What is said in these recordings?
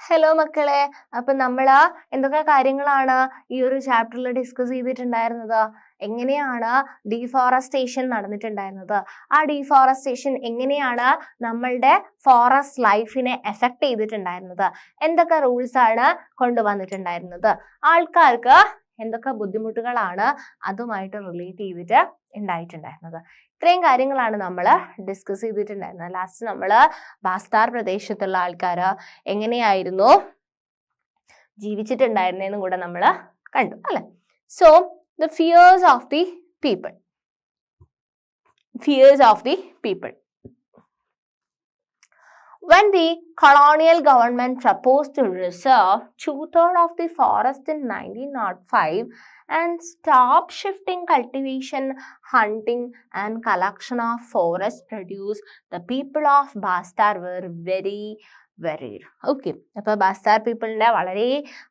Hello മക്കളെ, അപ്പൊ നമ്മൾ എന്തൊക്കെ കാര്യങ്ങളാണ് ഈ ഒരു ചാപ്റ്ററിൽ ഡിസ്കസ് ചെയ്തിട്ടുണ്ടായിരുന്നത്? എങ്ങനെയാണ് ഡീഫോറസ്റ്റേഷൻ നടന്നിട്ടുണ്ടായിരുന്നത്, ആ ഡീഫോറസ്റ്റേഷൻ എങ്ങനെയാണ് നമ്മളുടെ ഫോറസ്റ്റ് ലൈഫിനെ എഫക്ട് ചെയ്തിട്ടുണ്ടായിരുന്നത്, എന്തൊക്കെ റൂൾസ് ആണ് കൊണ്ടുവന്നിട്ടുണ്ടായിരുന്നത്, ആൾക്കാർക്ക് എന്തൊക്കെ ബുദ്ധിമുട്ടുകളാണ് അതുമായിട്ട് റിലേറ്റ് ചെയ്തിട്ട് ഉണ്ടായിട്ടുണ്ടായിരുന്നത്. ഇത്രയും കാര്യങ്ങളാണ് നമ്മൾ ഡിസ്കസ് ചെയ്തിട്ടുണ്ടായിരുന്നത്. ലാസ്റ്റ് നമ്മൾ ബാസ്താർ പ്രദേശത്തുള്ള ആൾക്കാർ എങ്ങനെയായിരുന്നു ജീവിച്ചിട്ടുണ്ടായിരുന്നതെന്നും കൂടെ നമ്മൾ കണ്ടു അല്ലെ. So the fears of the people. When the colonial government proposed to reserve 2/3 of the forest in 1905 and stop shifting cultivation, hunting and collection of forest produce, the people of Bastar were very worried. Okay, അപ്പോൾ ബാസ്താർ പീപ്പിളിന്റെ വളരെ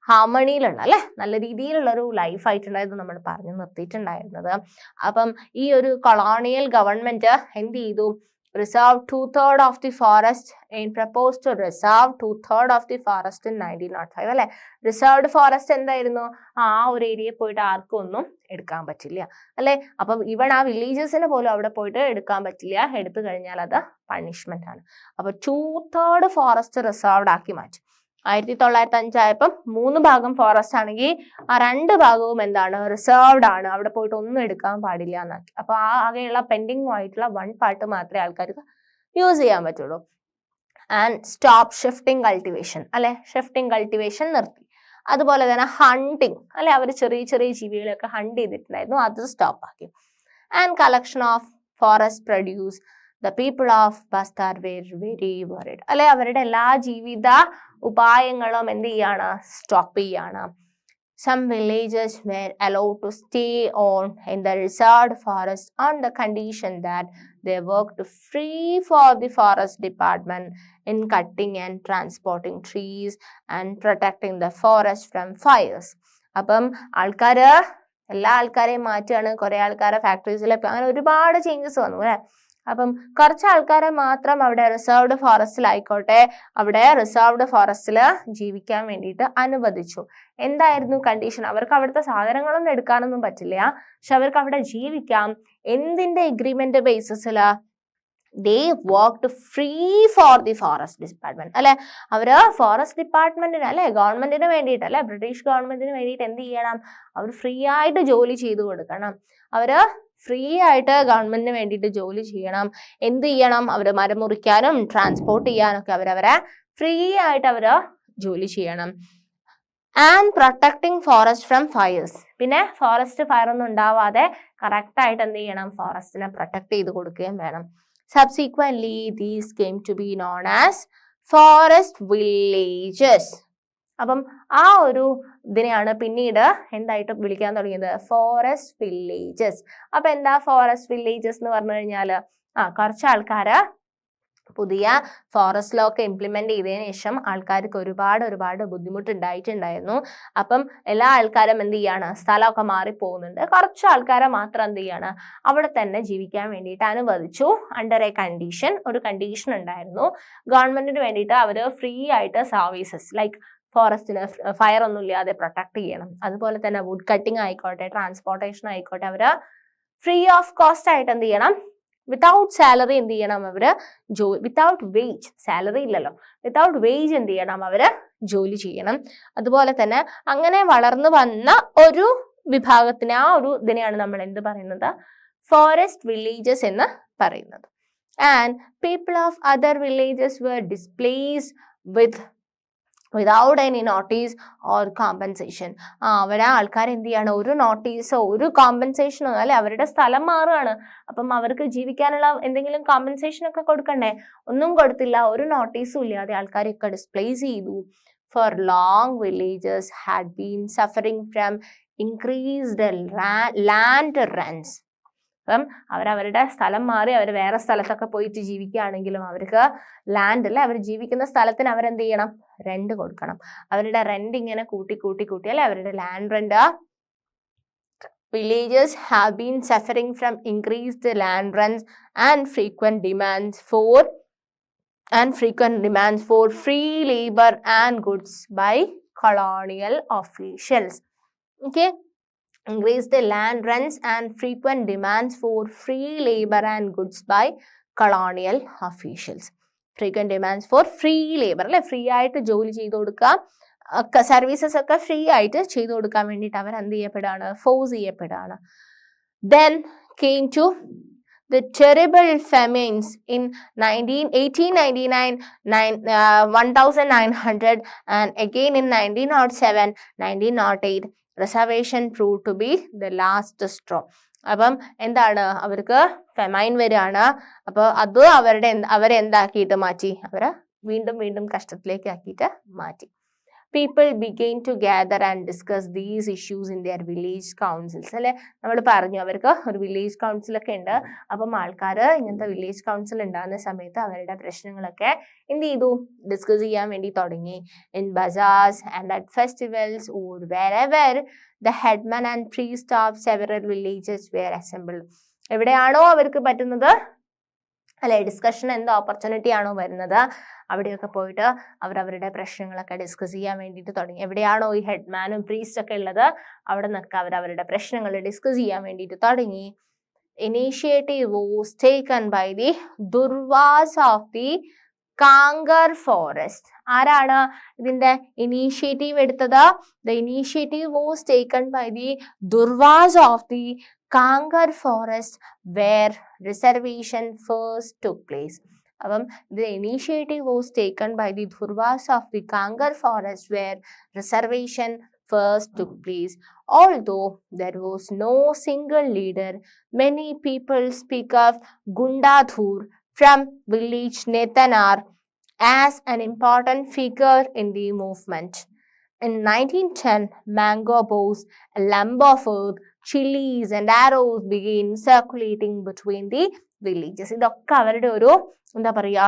ഹാർമണിയിലുള്ള അല്ലെ, നല്ല രീതിയിലുള്ള ഒരു life ആയിട്ടുണ്ടായിരുന്നു നമ്മൾ പറഞ്ഞു നിർത്തിയിട്ടുണ്ടായിരുന്നത്. അപ്പം ഈ ഒരു കൊളോണിയൽ ഗവൺമെന്റ് എന്ത് ചെയ്തു? Reserve 2/3 of the forest and proposed to reserve 2/3 of the forest in 1905 അല്ലെ. റിസർവ്ഡ് ഫോറസ്റ്റ് എന്തായിരുന്നു? ആ ഒരു ഏരിയയിൽ പോയിട്ട് ആർക്കും ഒന്നും എടുക്കാൻ പറ്റില്ല അല്ലെ. അപ്പം ഇവൺ ആ വില്ലേജസിന് പോലും അവിടെ പോയിട്ട് എടുക്കാൻ പറ്റില്ല, എടുത്തു കഴിഞ്ഞാൽ അത് പണിഷ്മെന്റ് ആണ്. അപ്പൊ 2/3 ഫോറസ്റ്റ് റിസർവ്ഡ് ആക്കി മാറ്റി. 1905 ആയപ്പം 3 ഭാഗം ഫോറസ്റ്റ് ആണെങ്കിൽ ആ 2 ഭാഗവും എന്താണ്? റിസർവ്ഡ് ആണ്, അവിടെ പോയിട്ട് ഒന്നും എടുക്കാൻ പാടില്ല എന്നാക്കി. അപ്പൊ ആ ആകെയുള്ള പെൻഡിങ് ആയിട്ടുള്ള 1 പാർട്ട് മാത്രമേ ആൾക്കാർക്ക് യൂസ് ചെയ്യാൻ പറ്റുള്ളൂ. ആൻഡ് സ്റ്റോപ്പ് ഷിഫ്റ്റിംഗ് കൾട്ടിവേഷൻ അല്ലെ, ഷിഫ്റ്റിംഗ് കൾട്ടിവേഷൻ നിർത്തി. അതുപോലെ തന്നെ ഹണ്ടിങ് അല്ലെ, അവർ ചെറിയ ചെറിയ ജീവികളെയൊക്കെ ഹണ്ട് ചെയ്തിട്ടുണ്ടായിരുന്നു, അത് സ്റ്റോപ്പ് ആക്കി. And collection of forest produce, the people of Bastar were very worried അല്ലെ. അവരുടെ എല്ലാ ജീവിത ഉപായങ്ങളും എന്ത് ചെയ്യാണ്? സ്റ്റോപ്പ് ചെയ്യാണ്. Some villages were allowed to stay on in the reserved forest on the condition that they worked free for the forest department in cutting and transporting trees and protecting the forest from fires. അപ്പം ആൾക്കാര് എല്ലാ ആൾക്കാരെയും മാറ്റുകയാണ്, കുറെ ആൾക്കാരെ ഫാക്ടറീസിലൊക്കെ, അങ്ങനെ ഒരുപാട് changes വന്നു അല്ലെ. അപ്പം കുറച്ച് ആൾക്കാരെ മാത്രം അവിടെ റിസർവ്ഡ് ഫോറസ്റ്റിലായിക്കോട്ടെ, അവിടെ റിസർവ്ഡ് ഫോറസ്റ്റിൽ ജീവിക്കാൻ വേണ്ടിയിട്ട് അനുവദിച്ചു. എന്തായിരുന്നു കണ്ടീഷൻ? അവർക്ക് അവിടുത്തെ സാധനങ്ങളൊന്നും എടുക്കാനൊന്നും പറ്റില്ല, പക്ഷെ അവർക്ക് അവിടെ ജീവിക്കാം. എന്തിന്റെ agreement ബേസിസില്? they worked free for the forest department അല്ലെ. അവര് ഫോറസ്റ്റ് ഡിപ്പാർട്ട്മെന്റിന് അല്ലെ, ഗവൺമെന്റിന് വേണ്ടിയിട്ട് അല്ലെ, ബ്രിട്ടീഷ് ഗവൺമെന്റിന് വേണ്ടിയിട്ട് എന്ത് ചെയ്യണം? അവർ ഫ്രീ ആയിട്ട് ജോലി ചെയ്തു കൊടുക്കണം. അവര് ഫ്രീ ആയിട്ട് ഗവൺമെന്റിന് വേണ്ടിയിട്ട് ജോലി ചെയ്യണം. എന്ത് ചെയ്യണം? അവര് മരം മുറിക്കാനും ട്രാൻസ്പോർട്ട് ചെയ്യാനൊക്കെ അവരവരെ ഫ്രീ ആയിട്ട് അവര് ജോലി ചെയ്യണം. And protecting forest from fires, പിന്നെ ഫോറസ്റ്റ് ഫയർ ഒന്നും ഉണ്ടാവാതെ കറക്റ്റ് ആയിട്ട് എന്ത് ചെയ്യണം? ഫോറസ്റ്റിനെ പ്രൊട്ടക്ട് ചെയ്ത് കൊടുക്കുകയും വേണം. Subsequently, these came to be known as forest villages. അപ്പം ആ ഒരു ഇതിനെയാണ് പിന്നീട് എന്തായിട്ട് വിളിക്കാൻ തുടങ്ങിയത്? Forest villages. അപ്പൊ എന്താ ഫോറസ്റ്റ് വില്ലേജസ് എന്ന് പറഞ്ഞു കഴിഞ്ഞാൽ, കുറച്ച് ആൾക്കാര് പുതിയ ഫോറസ്റ്റ് ലോ ഒക്കെ ഇംപ്ലിമെന്റ് ചെയ്തതിനു ശേഷം ആൾക്കാർക്ക് ഒരുപാട് ബുദ്ധിമുട്ടുണ്ടായിട്ടുണ്ടായിരുന്നു. അപ്പം എല്ലാ ആൾക്കാരും എന്ത് ചെയ്യാണ്? സ്ഥലമൊക്കെ മാറിപ്പോകുന്നുണ്ട്. കുറച്ച് ആൾക്കാരെ മാത്രം എന്ത് ചെയ്യാണ്? അവിടെ തന്നെ ജീവിക്കാൻ വേണ്ടിയിട്ട് അനുവദിച്ചു. അണ്ടർ എ കണ്ടീഷൻ, ഒരു കണ്ടീഷൻ ഉണ്ടായിരുന്നു. ഗവൺമെന്റിന് വേണ്ടിയിട്ട് അവര് ഫ്രീ ആയിട്ട് സർവീസസ് ലൈക്ക് ഫോറസ്റ്റിന് ഫയർ ഒന്നും ഇല്ലാതെ പ്രൊട്ടക്ട് ചെയ്യണം. അതുപോലെ തന്നെ വുഡ് കട്ടിങ് ആയിക്കോട്ടെ, ട്രാൻസ്പോർട്ടേഷൻ ആയിക്കോട്ടെ, അവര് ഫ്രീ ഓഫ് കോസ്റ്റ് ആയിട്ട് എന്ത് ചെയ്യണം? വിത്തൗട്ട് സാലറി എന്ത് ചെയ്യണം? അവര് വിത്തൗട്ട് വേജ്, സാലറി ഇല്ലല്ലോ, വിത്തൗട്ട് വേജ് എന്ത് ചെയ്യണം? അവര് ജോലി ചെയ്യണം. അതുപോലെ തന്നെ അങ്ങനെ വളർന്നു വന്ന ഒരു വിഭാഗത്തിന്, ആ ഒരു ഇതിനെയാണ് നമ്മൾ എന്ത് പറയുന്നത്? ഫോറസ്റ്റ് വില്ലേജസ് എന്ന് പറയുന്നത്. And people of other villages were displaced without any notice or compensation. അവിടെ ആൾക്കാർ എന്ത് ചെയ്യാണ്? ഒരു നോട്ടീസോ ഒരു കോമ്പൻസേഷനോ അല്ലെ, അവരുടെ സ്ഥലം മാറുകയാണ്. അപ്പം അവർക്ക് ജീവിക്കാനുള്ള എന്തെങ്കിലും കോമ്പൻസേഷൻ ഒക്കെ കൊടുക്കണ്ടേ? ഒന്നും കൊടുത്തില്ല, ഒരു നോട്ടീസും ഇല്ലാതെ ആൾക്കാരെയൊക്കെ ഡിസ്പ്ലേസ് ചെയ്തു. For long, villages had been suffering from increased land rents. അപ്പം അവരവരുടെ സ്ഥലം മാറി അവർ വേറെ സ്ഥലത്തൊക്കെ പോയിട്ട് ജീവിക്കുകയാണെങ്കിലും അവർക്ക് ലാൻഡ് അല്ലെ, അവർ ജീവിക്കുന്ന സ്ഥലത്തിന് അവരെന്ത് ചെയ്യണം? റെന്റ് കൊടുക്കണം. അവരുടെ റെന്റ് ഇങ്ങനെ കൂട്ടി അല്ലെ, അവരുടെ land rent. Villages have been suffering from increased land rents and frequent demands for and frequent demands for free labor and goods by colonial officials. Okay, increased land rents and frequent demands for free labor and goods by colonial officials. Frequent demands for free labor, അല്ലെ, free ആയിട്ട് ജോലി ചെയ്തു കൊടുക്കുക, services ഒക്കെ free ആയിട്ട് ചെയ്തു കൊടുക്കാൻ വേണ്ടിയിട്ട് അവർ എന്ത് ചെയ്യപ്പെടുകയാണ്, ഫോഴ്സ് ചെയ്യപ്പെടുകയാണ്. Then came to the terrible famines in 1899, 1900, and again in 1907, 1908. Reservation proved to be the last straw. അപ്പം എന്താണ്, അവർക്ക് ഫെമൈൻ വരികയാണ്. അപ്പോൾ അത് അവരെന്താക്കിയിട്ട് മാറ്റി, അവരെ വീണ്ടും വീണ്ടും കഷ്ടത്തിലേക്ക് ആക്കിയിട്ട് മാറ്റി. People began to gather and discuss these issues in their village councils. അല്ലെ, നമ്മൾ പറഞ്ഞു അവർക്ക് ഒരു വില്ലേജ് കൗൺസിൽ ഒക്കെ ഉണ്ട്. അപ്പം ആൾക്കാർ ഇങ്ങനത്തെ വില്ലേജ് കൗൺസിൽ ഉണ്ടാകുന്ന സമയത്ത് അവരുടെ പ്രശ്നങ്ങളൊക്കെ എന്ത് ചെയ്തു, ഡിസ്കസ് ചെയ്യാൻ വേണ്ടി തുടങ്ങി. In bazaars and at festivals or wherever the headman and priest of several villages were assembled. എവിടെയാണോ അവർക്ക് പറ്റുന്നത്, അല്ലെ, ഡിസ്കഷൻ എന്ത് ഓപ്പർച്യൂണിറ്റി ആണോ വരുന്നത്, അവിടെയൊക്കെ പോയിട്ട് അവരവരുടെ പ്രശ്നങ്ങളൊക്കെ ഡിസ്കസ് ചെയ്യാൻ വേണ്ടിയിട്ട് തുടങ്ങി. എവിടെയാണോ ഈ ഹെഡ്മാനും പ്രീസ്റ്റ് ഒക്കെ ഉള്ളത്, അവിടെ നിന്നൊക്കെ അവരവരുടെ പ്രശ്നങ്ങൾ ഡിസ്കസ് ചെയ്യാൻ വേണ്ടിയിട്ട് തുടങ്ങി. Initiative was taken by the Durvas of the Kangar forest. ആരാണ് ഇതിന്റെ ഇനീഷ്യേറ്റീവ് എടുത്തത്? The initiative was taken by the Durvas of the Kangar forest where reservation first took place. അപ്പം the initiative was taken by the Durvas of the Kangar forest where reservation first took place. Although there was no single leader, many people speak of Gundadhur from village Netanar as an important figure in the movement. In 1910, mango bows, a lump of earth, chilies and arrows began circulating between the villages. ഇതൊക്കെ അവരുടെ ഒരു എന്താ പറയുക,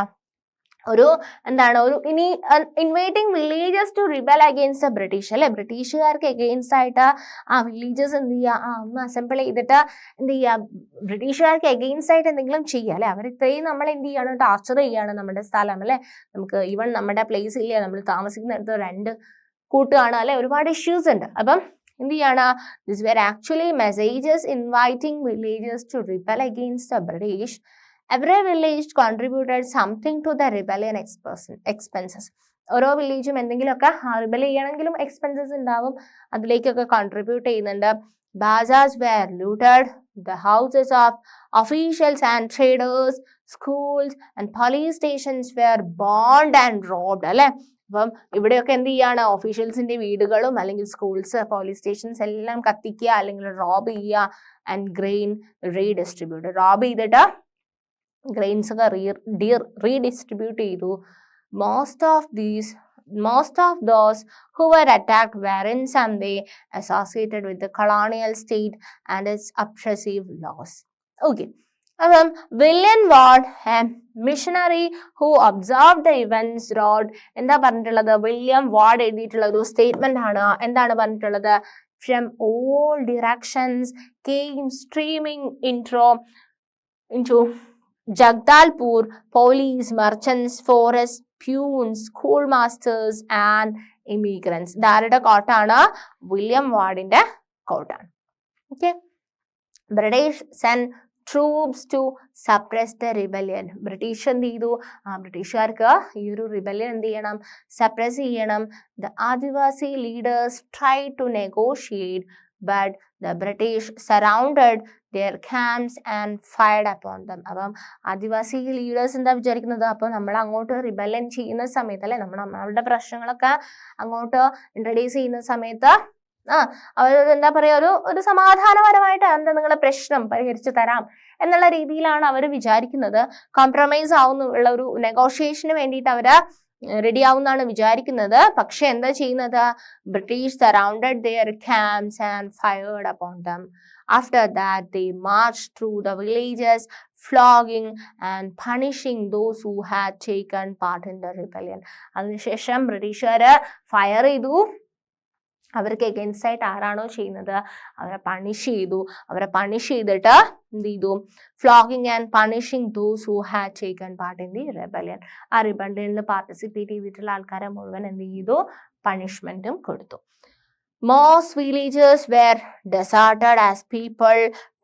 ഒരു എന്താണ്, ഒരു inviting villages to rebel against the British, അല്ലെ, ബ്രിട്ടീഷുകാർക്ക് എഗെയിൻസ്റ്റ് ആയിട്ട് ആ വില്ലേജസ് എന്ത് ചെയ്യുക, ഒന്ന് അസംബിൾ ചെയ്തിട്ട് എന്ത് ചെയ്യുക, ബ്രിട്ടീഷുകാർക്ക് എഗെയിൻസ്റ്റ് ആയിട്ട് എന്തെങ്കിലും ചെയ്യുക, അല്ലെ. അവർ ഇത്രയും നമ്മൾ എന്ത് ചെയ്യാണ്, ടാർച്ചർ ചെയ്യാണ് നമ്മുടെ സ്ഥലം, അല്ലെ. നമുക്ക് ഈവൺ നമ്മുടെ പ്ലേസ് ഇല്ല, നമ്മൾ താമസിക്കുന്നിടത്ത് രണ്ട് കൂട്ടുകാണ്, അല്ലെ, ഒരുപാട് ഇഷ്യൂസ് ഉണ്ട്. അപ്പം എന്ത് ചെയ്യാണ്, this were actually messages inviting villages to rebel against the British. Every village contributed something to the rebellion expenses. ഓരോ വില്ലേജും എന്തെങ്കിലുമൊക്കെ റിബൽ ചെയ്യണമെങ്കിലും എക്സ്പെൻസസ് ഉണ്ടാവും, അതിലേക്കൊക്കെ കോൺട്രിബ്യൂട്ട് ചെയ്യുന്നുണ്ട്. Bazaars were looted, the houses of officials and traders, schools and police stations were burned and robbed, അല്ലെ. അപ്പം ഇവിടെയൊക്കെ എന്ത് ചെയ്യാണ്, ഒഫീഷ്യൽസിന്റെ വീടുകളും അല്ലെങ്കിൽ സ്കൂൾസ്, പോലീസ് സ്റ്റേഷൻസ് എല്ലാം കത്തിക്കുക അല്ലെങ്കിൽ റോബ് ചെയ്യുക. ആൻഡ് ഗ്രെയിൻ റീഡിസ്ട്രിബ്യൂട്ട്, റോബ് ചെയ്തിട്ട് ഗ്രെയിൻസ് ഒക്കെ റീഡിസ്ട്രിബ്യൂട്ട് ചെയ്തു. Most of those who were attacked were in some way associated with the colonial state and its oppressive laws. Okay. William Ward, a missionary who observed the events, wrote, എന്താ പറഞ്ഞിട്ടുള്ളത്, William ward എഴുതിയിട്ടുള്ള ഒരു statement ആണ്. എന്താണ് പറഞ്ഞിട്ടുള്ളത്? From all directions came streaming into Jagdalpur police, merchants, forests, peons, schoolmasters and immigrants. ഇതാരുടെ കോട്ടാണ്? William വാർഡിന്റെ കോട്ടാണ്. Okay. British send troops to suppress the rebellion. British എന്ത് ചെയ്തു? ബ്രിട്ടീഷുകാർക്ക് ഈ ഒരു റിബല്യൻ എന്ത് ചെയ്യണം? സപ്രസ് ചെയ്യണം. The Adivasi leaders try to negotiate, but the British surrounded their camps and fired upon them. അപ്പം ആദിവാസി ലീഡേഴ്സ് എന്താ വിചാരിക്കുന്നത്? അപ്പോൾ നമ്മൾ അങ്ങോട്ട് റിബല്യൻ ചെയ്യുന്ന സമയത്ത്, അല്ലെ, നമ്മളുടെ പ്രശ്നങ്ങളൊക്കെ അങ്ങോട്ട് ഇൻട്രൊഡ്യൂസ് ചെയ്യുന്ന സമയത്ത് അവർ എന്താ പറയുക, ഒരു സമാധാനപരമായിട്ട് എന്താ നിങ്ങളെ പ്രശ്നം പരിഹരിച്ചു തരാം എന്നുള്ള രീതിയിലാണ് അവർ വിചാരിക്കുന്നത്. കോംപ്രമൈസ് ആവുന്നുള്ള ഒരു നെഗോഷിയേഷന് വേണ്ടിയിട്ട് അവര് റെഡി ആവുന്നാണ് വിചാരിക്കുന്നത്. പക്ഷെ എന്താ ചെയ്യുന്നത്? British surrounded their camps and fired upon them. After that, they marched through the villages, flogging and punishing those who had taken part in the rebellion. അതിനുശേഷം ബ്രിട്ടീഷുകാര് ഫയർ ചെയ്തു, അവർക്ക് എഗൻസ്റ്റ് ആയിട്ട് ആരാണോ ചെയ്യുന്നത് അവരെ പണിഷ് ചെയ്തു. അവരെ പണിഷ് ചെയ്തിട്ട് എന്ത് ചെയ്തു? Flogging and punishing those who had taken part in the rebellion. ആ റിബലിയനിൽ പാർട്ടിസിപ്പേറ്റ് ചെയ്തിട്ടുള്ള ആൾക്കാരെ മുഴുവൻ എന്ത് ചെയ്തു? പണിഷ്മെന്റും കൊടുത്തു. Most villages were deserted as people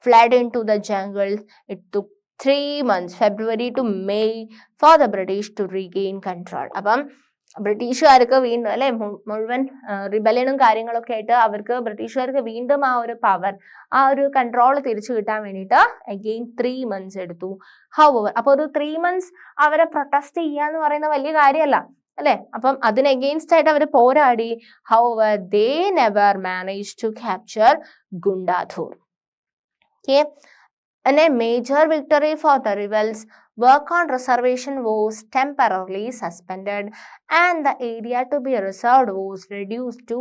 fled into the jungle. It took 3 months, February to May, for the British to regain control. അപ്പം ബ്രിട്ടീഷുകാർക്ക് വീണ്ടും അല്ലെ മുഴുവൻ റിബലിയനും കാര്യങ്ങളൊക്കെ ആയിട്ട് അവർക്ക് ബ്രിട്ടീഷുകാർക്ക് വീണ്ടും ആ ഒരു പവർ, ആ ഒരു കൺട്രോൾ തിരിച്ചു കിട്ടാൻ വേണ്ടിയിട്ട് അഗെയിൻ 3 months എടുത്തു. ഹൗവർ, അപ്പോൾ ഒരു 3 months അവരെ പ്രൊട്ടസ്റ്റ് ചെയ്യാന്ന് പറയുന്ന വലിയ കാര്യമല്ല അല്ലെ. അപ്പം അതിന് അഗെയിൻസ്റ്റ് ആയിട്ട് അവർ പോരാടി. However they never manage to capture Gundadhur. Okay. And a major victory for the rebels, work on reservation was temporarily suspended and the area to be reserved was reduced to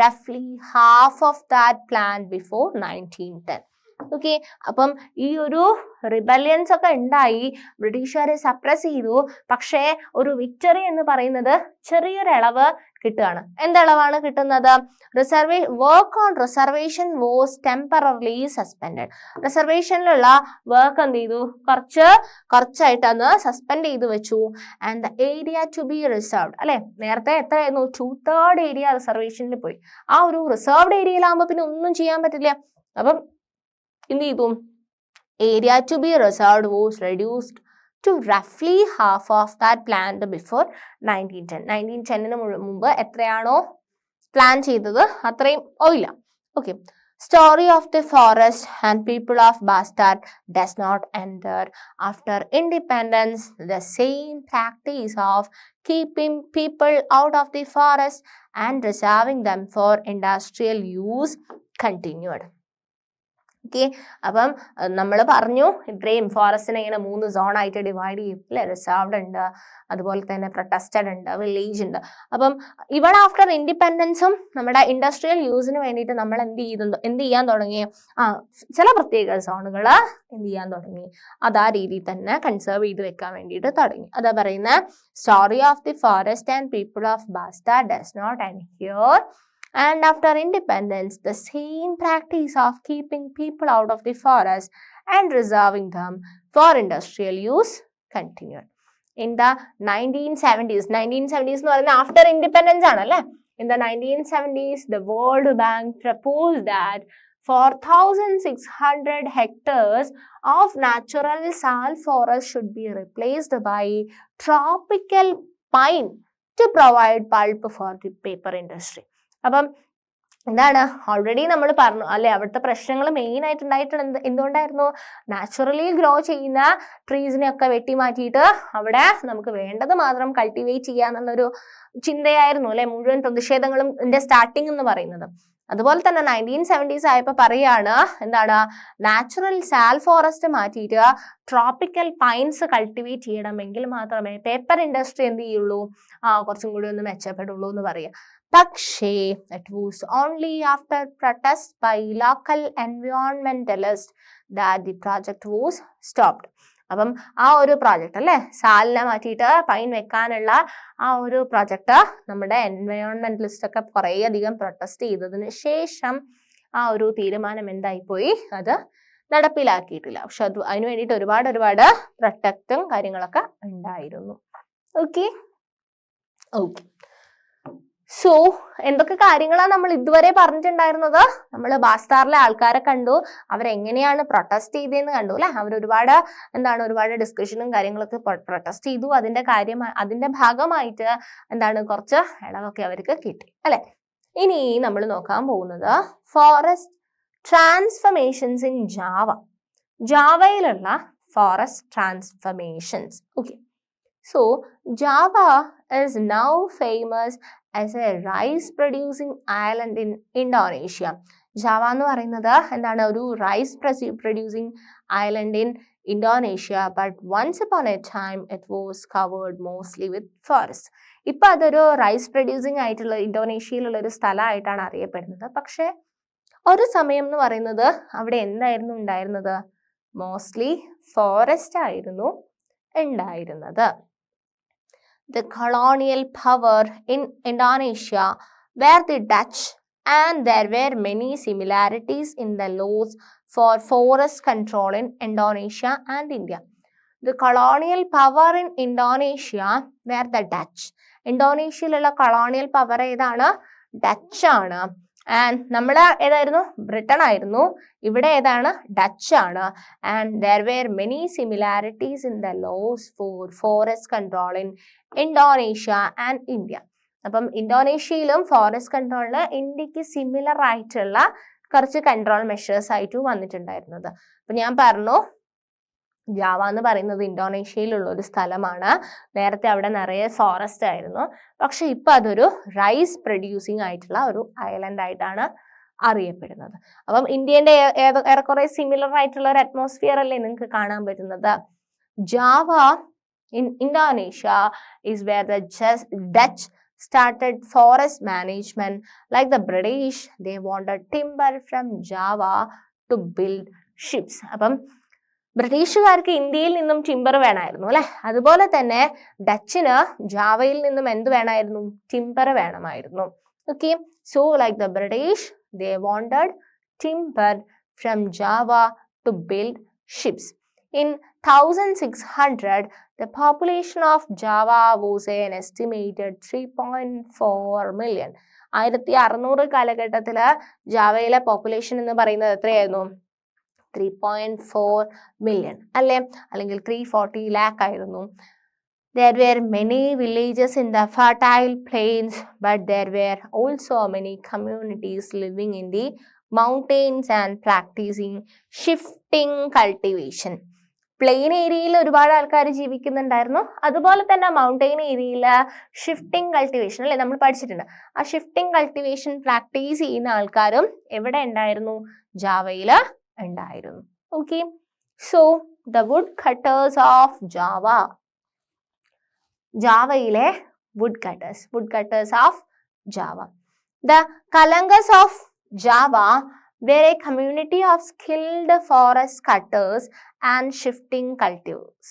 roughly half of that planned before 1910. Okay, അപ്പം ഈ ഒരു rebellions ഒക്കെ ഉണ്ടായി, ബ്രിട്ടീഷുകാരെ suppress ചെയ്തു. പക്ഷേ ഒരു victory എന്ന് പറയുന്നത് ചെറിയൊരു ഇളവ് കിട്ടുകയാണ്. എന്തളവാണ് കിട്ടുന്നത്? Work on reservation was temporarily suspended. റിസർവേഷനിലുള്ള വർക്ക് എന്ത് ചെയ്തു? കുറച്ചായിട്ട് അന്ന് സസ്പെൻഡ് ചെയ്തു വെച്ചു. And the area to be reserved അല്ലെ, നേരത്തെ എത്രയായിരുന്നു? 2/3 ഏരിയ റിസർവേഷനിൽ പോയി. ആ ഒരു റിസർവ്ഡ് ഏരിയയിലാകുമ്പോൾ പിന്നെ ഒന്നും ചെയ്യാൻ പറ്റില്ല. അപ്പം എന്ത് ചെയ്തു? Area to be reserved was reduced to roughly half of that planned before 1910. 1910 മുമ്പ് എത്രയാണോ പ്ലാൻ ചെയ്തത് അത്രയും ഓയില്ല. Okay, story of the forest and people of Bastar does not end there. After independence, the same practice of keeping people out of the forest and reserving them for industrial use continued. Okay, അപ്പം നമ്മൾ പറഞ്ഞു ഇത്രയും ഫോറസ്റ്റിനെ ഇങ്ങനെ 3 സോണായിട്ട് divide ചെയ്യും അല്ലെ. Reserved ഉണ്ട്, അതുപോലെ തന്നെ പ്രൊട്ടസ്റ്റഡ് ഉണ്ട്, വില്ലേജ് ഉണ്ട്. അപ്പം ഇവിടെ ആഫ്റ്റർ ഇൻഡിപെൻഡൻസും നമ്മുടെ ഇൻഡസ്ട്രിയൽ യൂസിന് വേണ്ടിയിട്ട് നമ്മൾ എന്ത് ചെയ്യാൻ തുടങ്ങി? ചില പ്രത്യേക സോണുകൾ എന്ത് ചെയ്യാൻ തുടങ്ങി? അത് ആ രീതിയിൽ തന്നെ കൺസേർവ് ചെയ്ത് വെക്കാൻ വേണ്ടിയിട്ട് തുടങ്ങി. അതാ പറയുന്ന story of the forest and people of Bastar does not end here. And after independence, the same practice of keeping people out of the forest and reserving them for industrial use continued. In the 1970s എന്ന് പറയുന്നത് after independence ആണല്ലേ. In the 1970s, the World Bank proposed that 4,600 hectares of natural sal forest should be replaced by tropical pine to provide pulp for the paper industry. അപ്പം എന്താണ്? Already നമ്മൾ പറഞ്ഞു അല്ലെ, അവിടുത്തെ പ്രശ്നങ്ങൾ മെയിൻ ആയിട്ട് ഉണ്ടായിട്ടുള്ളത് എന്തുകൊണ്ടായിരുന്നു? നാച്ചുറലി ഗ്രോ ചെയ്യുന്ന ട്രീസിനെയൊക്കെ വെട്ടി മാറ്റിയിട്ട് അവിടെ നമുക്ക് വേണ്ടത് മാത്രം കൾട്ടിവേറ്റ് ചെയ്യാന്നുള്ളൊരു ചിന്തയായിരുന്നു അല്ലെ മുഴുവൻ പ്രതിഷേധങ്ങളും സ്റ്റാർട്ടിങ് എന്ന് പറയുന്നത്. അതുപോലെ തന്നെ 1970s ആയപ്പോൾ പറയാണ് എന്താണ്? നാച്ചുറൽ സാൽ ഫോറസ്റ്റ് മാറ്റിയിട്ട് ട്രോപ്പിക്കൽ പൈൻസ് കൾട്ടിവേറ്റ് ചെയ്യണമെങ്കിൽ മാത്രമേ പേപ്പർ ഇൻഡസ്ട്രി എന്ത് ചെയ്യുള്ളൂ, കുറച്ചും കൂടി ഒന്ന് മെച്ചപ്പെടുള്ളൂ എന്ന് പറയാം. പക്ഷേ it was only after protest by local environmentalists that the project was stopped. അപ്പം ആ ഒരു പ്രോജക്റ്റ് അല്ലെ, സാലിനെ മാറ്റിയിട്ട് പൈൻ വെക്കാനുള്ള ആ ഒരു പ്രോജക്റ്റ് നമ്മുടെ എൻവയോൺമെന്റലിസ്റ്റ് ഒക്കെ കുറേ അധികം പ്രൊട്ടസ്റ്റ് ചെയ്തതിന് ശേഷം ആ ഒരു തീരുമാനം എന്തായിപ്പോയി? അത് നടപ്പിലാക്കിയിട്ടില്ല. പക്ഷെ അതിനു വേണ്ടിയിട്ട് ഒരുപാട് പ്രൊട്ടക്റ്റും കാര്യങ്ങളൊക്കെ ഉണ്ടായിരുന്നു. ഓക്കെ. സോ എന്തൊക്കെ കാര്യങ്ങളാണ് നമ്മൾ ഇതുവരെ പറഞ്ഞിട്ടുണ്ടായിരുന്നത്? നമ്മൾ ബാസ്താറിലെ ആൾക്കാരെ കണ്ടു, അവരെങ്ങനെയാണ് പ്രൊട്ടസ്റ്റ് ചെയ്തതെന്ന് കണ്ടു അല്ലെ. അവർ ഒരുപാട് ഡിസ്കഷനും കാര്യങ്ങളൊക്കെ പ്രൊട്ടസ്റ്റ് ചെയ്തു. അതിന്റെ ഭാഗമായിട്ട് കുറച്ച് ഇളവൊക്കെ അവർക്ക് കിട്ടി അല്ലെ. ഇനി നമ്മൾ നോക്കാൻ പോകുന്നത് ഫോറസ്റ്റ് ട്രാൻസ്ഫർമേഷൻസ് ഇൻ ജാവ. ജാവയിലുള്ള forest transformations. Okay, so Java is now famous as a rice producing island in Indonesia. Java എന്ന് പറയുന്നത് ഒരു rice producing island in Indonesia. But once upon a time it was covered mostly with forest. ഇപ്പൊ അതൊരു rice producing ആയിട്ടുള്ള ഇന്തോനേഷ്യയിലുള്ള ഒരു സ്ഥലമായിട്ടാണ് അറിയപ്പെടുന്നത്. പക്ഷെ ഒരു സമയം എന്ന് പറയുന്നത് അവിടെ എന്തായിരുന്നു ഉണ്ടായിരുന്നത്? മോസ്റ്റ്ലി ഫോറസ്റ്റ് ആയിരുന്നു ഉണ്ടായിരുന്നത്. The colonial power in Indonesia were the Dutch and there were many similarities in the laws for forest control in Indonesia and India. The colonial power in Indonesia were the Dutch. ഇന്തോനേഷ്യയിലുള്ള colonial power ഏതാണ്? Dutch ആണ്. And നമ്മൾ ഏതായിരുന്നു? Britain ആയിരുന്നു. ഇവിടെ ഏതാണ്? Dutch ആണ്. And there were many similarities in the laws for forest control in Indonesia and India. അപ്പം ഇന്തോനേഷ്യയിലും ഫോറസ്റ്റ് കൺട്രോളിന് ഇന്ത്യക്ക് സിമിലർ ആയിട്ടുള്ള കുറച്ച് കൺട്രോൾ മെഷേഴ്സ് ആയിട്ട് വന്നിട്ടുണ്ടായിരുന്നത്. അപ്പൊ ഞാൻ പറഞ്ഞു ജാവ എന്ന് പറയുന്നത് ഇന്തോനേഷ്യയിലുള്ള ഒരു സ്ഥലമാണ്. നേരത്തെ അവിടെ നിറയെ ഫോറസ്റ്റ് ആയിരുന്നു. പക്ഷെ ഇപ്പൊ അതൊരു റൈസ് പ്രൊഡ്യൂസിങ് ആയിട്ടുള്ള ഒരു ഐലൻഡ് ആയിട്ടാണ് അറിയപ്പെടുന്നത്. അപ്പം ഇന്ത്യന്റെ ഏറെക്കുറെ സിമിലർ ആയിട്ടുള്ള ഒരു അറ്റ്മോസ്ഫിയർ അല്ലേ നിങ്ങൾക്ക് കാണാൻ പറ്റുന്നത്. Java in Indonesia is where the Dutch started forest management. Like the British, they wanted timber from Java to build ships. അപ്പം ബ്രിട്ടീഷുകാർക്ക് ഇന്ത്യയിൽ നിന്നും ടിമ്പർ വേണമായിരുന്നു അല്ലെ. അതുപോലെ തന്നെ ഡച്ചിന് ജാവയിൽ നിന്നും എന്ത് വേണമായിരുന്നു? ടിമ്പർ വേണമായിരുന്നു. Okay, so like the British they wanted timber from Java to build ships. In 1600, the population of Java was an estimated 3.4 million. 1600 കാലഘട്ടത്തില് ജാവയിലെ പോപ്പുലേഷൻ എന്ന് പറയുന്നത് എത്രയായിരുന്നു? 3.4 million അല്ലേ, അല്ലെങ്കിൽ 340 lakh ആയിരുന്നു. There were many villages in the fertile plains, but there were also many communities living in the mountains and practicing shifting cultivation. Plain ഏരിയയിൽ ഒരുപാട് ആൾക്കാർ ജീവിക്കുന്നുണ്ടായിരുന്നു. അതുപോലെ തന്നെ മൗണ്ടെയിൻ ഏരിയയിൽ ഷിഫ്റ്റിംഗ് കൾട്ടിവേഷൻ അല്ലെ നമ്മൾ പഠിച്ചിട്ടുണ്ട്. ആ ഷിഫ്റ്റിംഗ് കൾട്ടിവേഷൻ പ്രാക്ടീസ് ചെയ്യുന്ന ആൾക്കാരും എവിടെ ഉണ്ടായിരുന്നു? ജാവയിൽ ഉണ്ടായിരുന്നു. Okay, so the woodcutters of Java. ജാവയിലെ woodcutters of Java. The Kalangs of Java were a community of skilled forest cutters and shifting cultivators.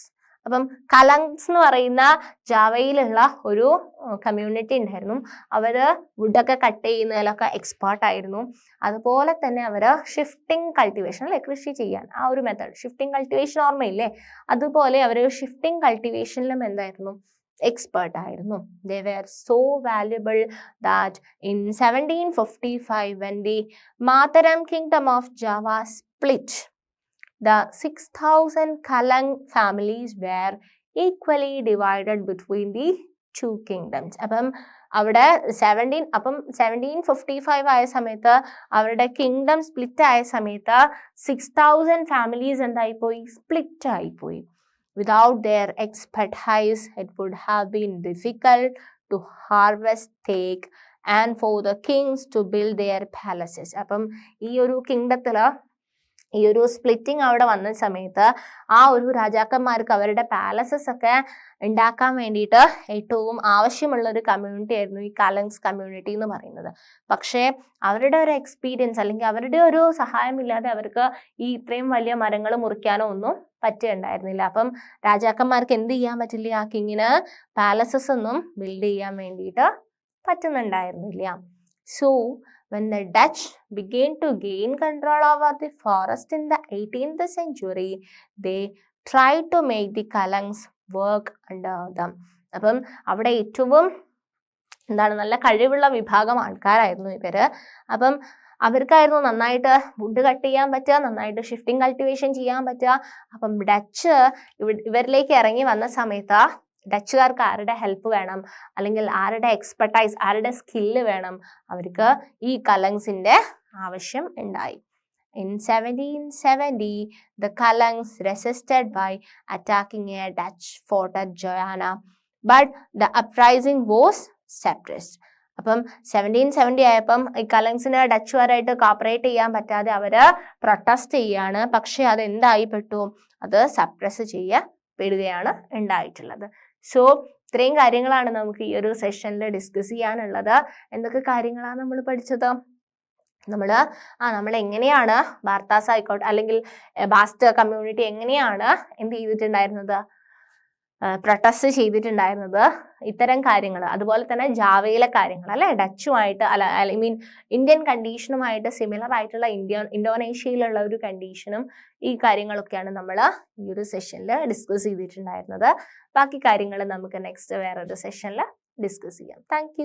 അപ്പം കലങ്സ് എന്ന് പറയുന്ന ജാവയിലുള്ള ഒരു കമ്മ്യൂണിറ്റി ഉണ്ടായിരുന്നു. അവര് വുഡൊക്കെ കട്ട് ചെയ്യുന്നതിലൊക്കെ എക്സ്പേർട്ട് ആയിരുന്നു. അതുപോലെ തന്നെ അവര് ഷിഫ്റ്റിംഗ് കൾട്ടിവേഷൻ അല്ലെ, കൃഷി ചെയ്യാൻ ആ ഒരു മെത്തേഡ് ഷിഫ്റ്റിംഗ് കൾട്ടിവേഷൻ ഓർമ്മയില്ലേ, അതുപോലെ അവര് ഷിഫ്റ്റിംഗ് കൾട്ടിവേഷനിലും എന്തായിരുന്നു? expert ആയിരുന്നു. They were so valuable that in 1755 when the Mataram kingdom of Java split, the 6,000 Kalang families were equally divided between the two kingdoms. അപ്പം അവിടെ 1755 ആയ സമയത്ത് അവരുടെ കിങ്ഡം സ്പ്ലിറ്റ് ആയ സമയത്ത് 6,000 ഫാമിലീസ് എന്തായിപ്പോയി? സ്പ്ലിറ്റ് ആയിപ്പോയി. Without their expertise, it would have been difficult to harvest teak and for the kings to build their palaces. അപ്പം ഈ ഒരു കിങ്ഡത്തില് ഈ ഒരു സ്പ്ലിറ്റിംഗ് അവിടെ വന്ന സമയത്ത് ആ ഒരു രാജാക്കന്മാർക്ക് അവരുടെ പാലസസ് ഒക്കെ ഉണ്ടാക്കാൻ വേണ്ടിയിട്ട് ഏറ്റവും ആവശ്യമുള്ള ഒരു കമ്മ്യൂണിറ്റി ആയിരുന്നു ഈ കലങ്സ് കമ്മ്യൂണിറ്റി എന്ന് പറയുന്നത്. പക്ഷേ അവരുടെ ഒരു എക്സ്പീരിയൻസ് അല്ലെങ്കിൽ അവരുടെ ഒരു സഹായമില്ലാതെ അവർക്ക് ഈ ഇത്രയും വലിയ മരങ്ങൾ മുറിക്കാനോ ഒന്നും പറ്റുകയുണ്ടായിരുന്നില്ല. അപ്പം രാജാക്കന്മാർക്ക് എന്ത് ചെയ്യാൻ പറ്റില്ല? ആ കിങ്ങിന് പാലസസ് ഒന്നും ബിൽഡ് ചെയ്യാൻ വേണ്ടിയിട്ട് പറ്റുന്നുണ്ടായിരുന്നില്ല. So when the Dutch began to gain control over the forest in the 18th century, they tried to make the Kalangs work under them. അപ്പം അവിടെ ഏറ്റവും നല്ല കഴിവുള്ള വിഭാഗം ആൾക്കാരായിരുന്നു ഇവര്. അപ്പം അവർക്കായിരുന്നു നന്നായിട്ട് വുഡ് കട്ട് ചെയ്യാൻ പറ്റുക, നന്നായിട്ട് ഷിഫ്റ്റിംഗ് കൾട്ടിവേഷൻ ചെയ്യാൻ പറ്റുക. അപ്പം ഡച്ച് ഇവരിലേക്ക് ഇറങ്ങി വന്ന സമയത്ത് ഡച്ചുകാർക്ക് ആരുടെ ഹെൽപ്പ് വേണം, അല്ലെങ്കിൽ ആരുടെ എക്സ്പെർട്ടൈസ്, ആരുടെ സ്കില്ല് വേണം? അവർക്ക് ഈ കലങ്സിന്റെ ആവശ്യം ഉണ്ടായി. In 1770, the Kalangs resisted by attacking a Dutch fort at Joanna, but the uprising was suppressed. അപ്പം 1770 ആയപ്പം ഈ കലങ്സിന് ഡച്ചുകാരായിട്ട് കോപ്പറേറ്റ് ചെയ്യാൻ പറ്റാതെ അവര് പ്രൊട്ടസ്റ്റ് ചെയ്യാണ്. പക്ഷെ അത് എന്തായി പെട്ടു? അത് സപ്രസ് ചെയ്യപ്പെടുകയാണ് ഉണ്ടായിട്ടുള്ളത്. സോ ഇത്രയും കാര്യങ്ങളാണ് നമുക്ക് ഈ ഒരു സെഷനിൽ ഡിസ്കസ് ചെയ്യാനുള്ളത്. എന്തൊക്കെ കാര്യങ്ങളാണ് നമ്മൾ പഠിച്ചത്? നമ്മൾ എങ്ങനെയാണ് വാർത്താസ് ആയിക്കോട്ടെ അല്ലെങ്കിൽ ബാസ്റ്റർ കമ്മ്യൂണിറ്റി എങ്ങനെയാണ് എന്ത് ചെയ്തിട്ടുണ്ടായിരുന്നത്? പ്രൊട്ടസ്റ്റ് ചെയ്തിട്ടുണ്ടായിരുന്നത് ഇത്തരം കാര്യങ്ങൾ, അതുപോലെ തന്നെ ജാവയിലെ കാര്യങ്ങൾ അല്ലെ, ഡച്ചുമായിട്ട് അല്ല ഐ മീൻ ഇന്ത്യൻ കണ്ടീഷനുമായിട്ട് സിമിലർ ആയിട്ടുള്ള ഇന്തോനേഷ്യയിലുള്ള ഒരു കണ്ടീഷനും ഈ കാര്യങ്ങളൊക്കെയാണ് നമ്മൾ ഈ ഒരു സെഷനിൽ ഡിസ്കസ് ചെയ്തിട്ടുണ്ടായിരുന്നത്. ബാക്കി കാര്യങ്ങൾ നമുക്ക് നെക്സ്റ്റ് വേറൊരു സെഷനിൽ ഡിസ്കസ് ചെയ്യാം. താങ്ക്